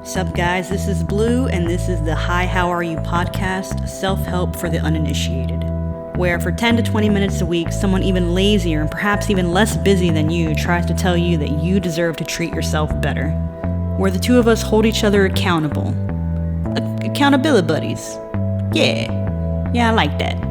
Sup guys, this is Blue, and this is the Hi How Are You podcast, self-help for the uninitiated, where for 10 to 20 minutes a week, someone even lazier and perhaps even less busy than you tries to tell you that you deserve to treat yourself better, where the two of us hold each other accountable. Accountability buddies. Yeah, I like that.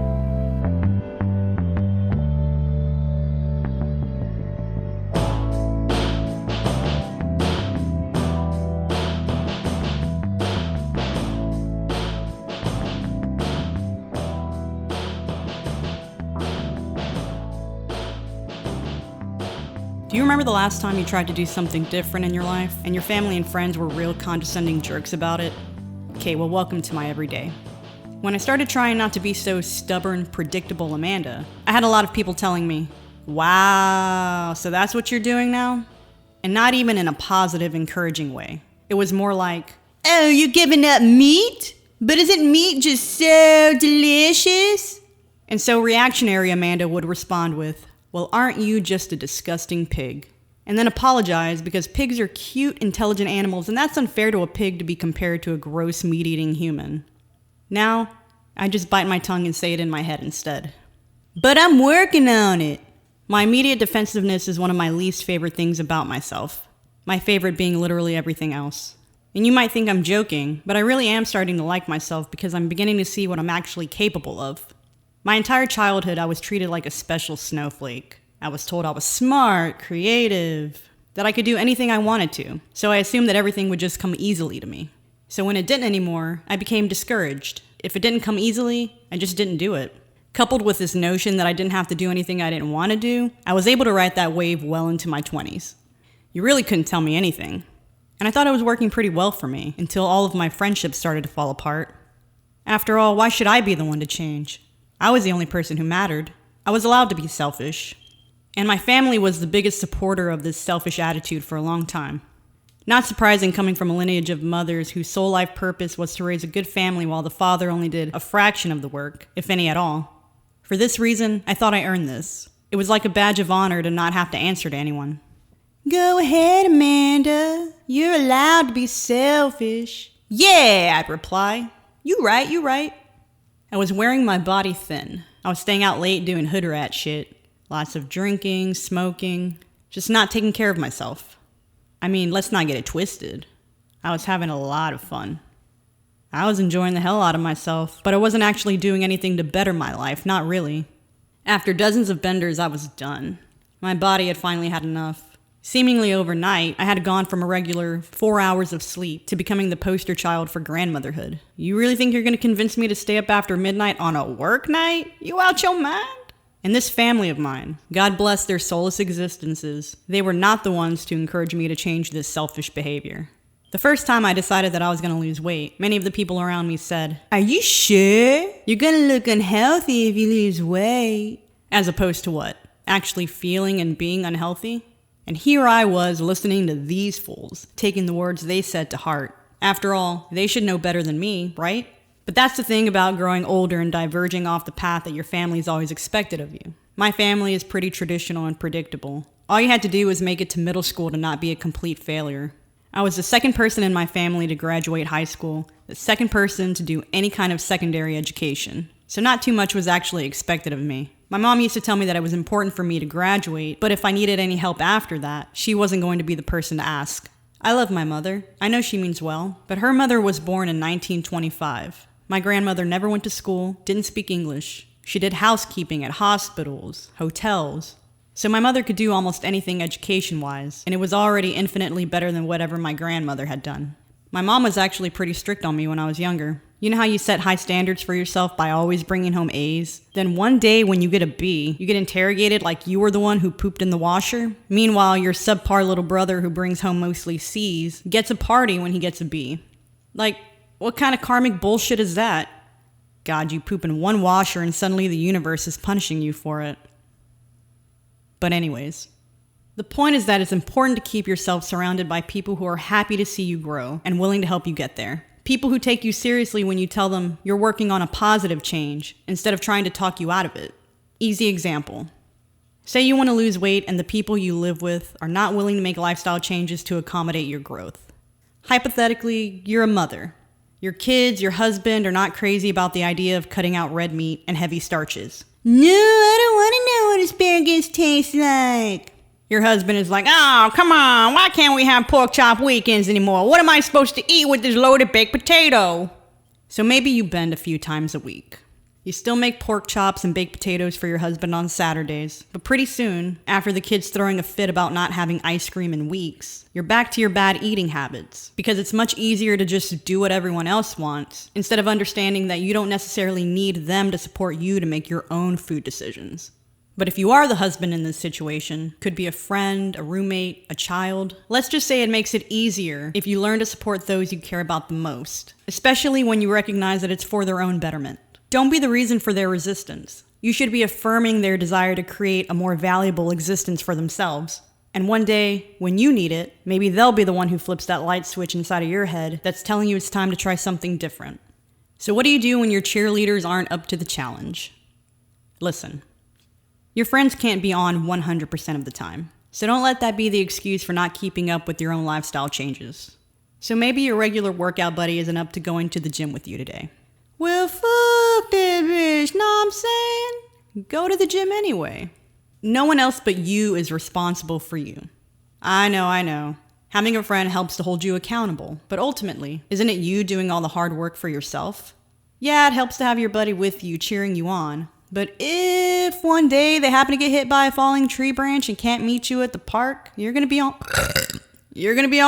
Do you remember the last time you tried to do something different in your life, and your family and friends were real condescending jerks about it? Okay, well, welcome to my everyday. When I started trying not to be so stubborn, predictable Amanda, I had a lot of people telling me, wow, so that's what you're doing now? And not even in a positive, encouraging way. It was more like, oh, you're giving up meat? But isn't meat just so delicious? And so reactionary Amanda would respond with, well, aren't you just a disgusting pig? And then apologize because pigs are cute, intelligent animals, and that's unfair to a pig to be compared to a gross meat-eating human. Now, I just bite my tongue and say it in my head instead. But I'm working on it. My immediate defensiveness is one of my least favorite things about myself. My favorite being literally everything else. And you might think I'm joking, but I really am starting to like myself because I'm beginning to see what I'm actually capable of. My entire childhood, I was treated like a special snowflake. I was told I was smart, creative, that I could do anything I wanted to. So I assumed that everything would just come easily to me. So when it didn't anymore, I became discouraged. If it didn't come easily, I just didn't do it. Coupled with this notion that I didn't have to do anything I didn't want to do, I was able to ride that wave well into my 20s. You really couldn't tell me anything. And I thought it was working pretty well for me until all of my friendships started to fall apart. After all, why should I be the one to change? I was the only person who mattered. I was allowed to be selfish. And my family was the biggest supporter of this selfish attitude for a long time. Not surprising coming from a lineage of mothers whose sole life purpose was to raise a good family while the father only did a fraction of the work, if any at all. For this reason, I thought I earned this. It was like a badge of honor to not have to answer to anyone. Go ahead, Amanda. You're allowed to be selfish. Yeah, I'd reply. You right. I was wearing my body thin. I was staying out late doing hood rat shit. Lots of drinking, smoking, just not taking care of myself. I mean, let's not get it twisted. I was having a lot of fun. I was enjoying the hell out of myself, but I wasn't actually doing anything to better my life, not really. After dozens of benders, I was done. My body had finally had enough. Seemingly overnight, I had gone from a regular 4 hours of sleep to becoming the poster child for grandmotherhood. You really think you're going to convince me to stay up after midnight on a work night? You out your mind? And this family of mine, God bless their soulless existences, they were not the ones to encourage me to change this selfish behavior. The first time I decided that I was going to lose weight, many of the people around me said, "Are you sure? You're going to look unhealthy if you lose weight." As opposed to what? Actually feeling and being unhealthy? And here I was listening to these fools, taking the words they said to heart. After all, they should know better than me, right? But that's the thing about growing older and diverging off the path that your family's always expected of you. My family is pretty traditional and predictable. All you had to do was make it to middle school to not be a complete failure. I was the second person in my family to graduate high school, the second person to do any kind of secondary education. So not too much was actually expected of me. My mom used to tell me that it was important for me to graduate, but if I needed any help after that, she wasn't going to be the person to ask. I love my mother. I know she means well, but her mother was born in 1925. My grandmother never went to school, didn't speak English. She did housekeeping at hospitals, hotels. So my mother could do almost anything education-wise, and it was already infinitely better than whatever my grandmother had done. My mom was actually pretty strict on me when I was younger. You know how you set high standards for yourself by always bringing home A's? Then one day when you get a B, you get interrogated like you were the one who pooped in the washer? Meanwhile, your subpar little brother who brings home mostly C's gets a party when he gets a B. Like, what kind of karmic bullshit is that? God, you poop in one washer and suddenly the universe is punishing you for it. But anyways, the point is that it's important to keep yourself surrounded by people who are happy to see you grow and willing to help you get there. People who take you seriously when you tell them you're working on a positive change instead of trying to talk you out of it. Easy example. Say you want to lose weight and the people you live with are not willing to make lifestyle changes to accommodate your growth. Hypothetically, you're a mother. Your kids, your husband are not crazy about the idea of cutting out red meat and heavy starches. No, I don't want to know what asparagus tastes like. Your husband is like, oh, come on, why can't we have pork chop weekends anymore? What am I supposed to eat with this loaded baked potato? So maybe you bend a few times a week. You still make pork chops and baked potatoes for your husband on Saturdays, but pretty soon, after the kid's throwing a fit about not having ice cream in weeks, you're back to your bad eating habits, because it's much easier to just do what everyone else wants, instead of understanding that you don't necessarily need them to support you to make your own food decisions. But if you are the husband in this situation, could be a friend, a roommate, a child, let's just say it makes it easier if you learn to support those you care about the most, especially when you recognize that it's for their own betterment. Don't be the reason for their resistance. You should be affirming their desire to create a more valuable existence for themselves. And one day, when you need it, maybe they'll be the one who flips that light switch inside of your head that's telling you it's time to try something different. So what do you do when your cheerleaders aren't up to the challenge? Listen, your friends can't be on 100% of the time. So don't let that be the excuse for not keeping up with your own lifestyle changes. So maybe your regular workout buddy isn't up to going to the gym with you today. Well, fuck that bitch, know what I'm saying? Go to the gym anyway. No one else but you is responsible for you. I know. Having a friend helps to hold you accountable, but ultimately, isn't it you doing all the hard work for yourself? Yeah, it helps to have your buddy with you, cheering you on. But if one day they happen to get hit by a falling tree branch and can't meet you at the park, you're gonna be all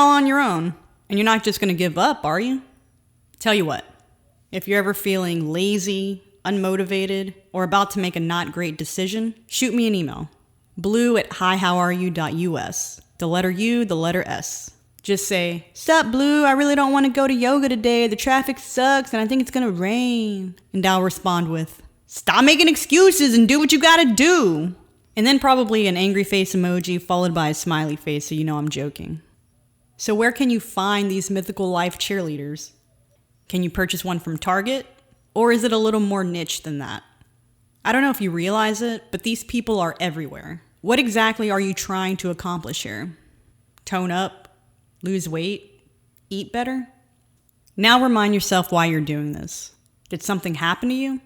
on your own. And you're not just gonna give up, are you? Tell you what. If you're ever feeling lazy, unmotivated, or about to make a not great decision, shoot me an email. blue@hihowareyou.us. The letter U, the letter S. Just say, "Sup, Blue, I really don't want to go to yoga today. The traffic sucks and I think it's gonna rain." And I'll respond with, "Stop making excuses and do what you gotta do." And then probably an angry face emoji followed by a smiley face so you know I'm joking. So where can you find these mythical life cheerleaders? Can you purchase one from Target? Or is it a little more niche than that? I don't know if you realize it, but these people are everywhere. What exactly are you trying to accomplish here? Tone up? Lose weight? Eat better? Now remind yourself why you're doing this. Did something happen to you?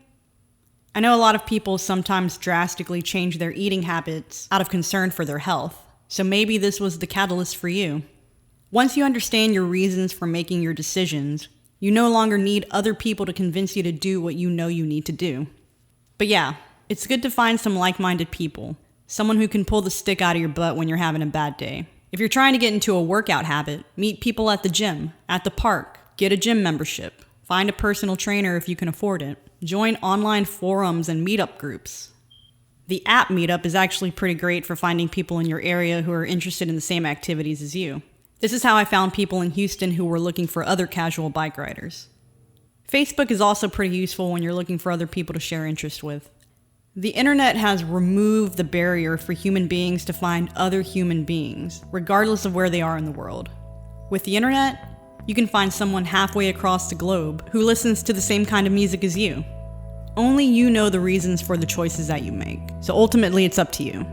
I know a lot of people sometimes drastically change their eating habits out of concern for their health, so maybe this was the catalyst for you. Once you understand your reasons for making your decisions, you no longer need other people to convince you to do what you know you need to do. But yeah, it's good to find some like-minded people, someone who can pull the stick out of your butt when you're having a bad day. If you're trying to get into a workout habit, meet people at the gym, at the park, get a gym membership, find a personal trainer if you can afford it, join online forums and meetup groups. The app Meetup is actually pretty great for finding people in your area who are interested in the same activities as you. This is how I found people in Houston who were looking for other casual bike riders. Facebook is also pretty useful when you're looking for other people to share interests with. The internet has removed the barrier for human beings to find other human beings, regardless of where they are in the world. With the internet, you can find someone halfway across the globe who listens to the same kind of music as you. Only you know the reasons for the choices that you make, so ultimately it's up to you.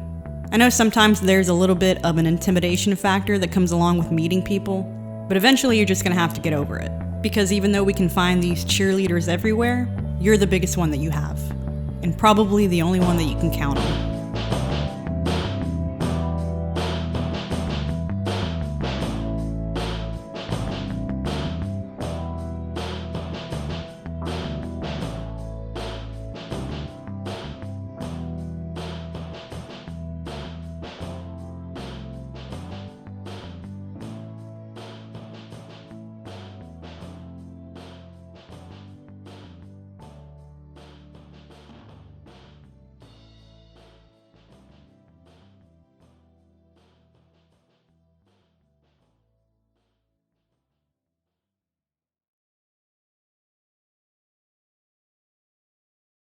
I know sometimes there's a little bit of an intimidation factor that comes along with meeting people, but eventually you're just gonna have to get over it. Because even though we can find these cheerleaders everywhere, you're the biggest one that you have. And probably the only one that you can count on.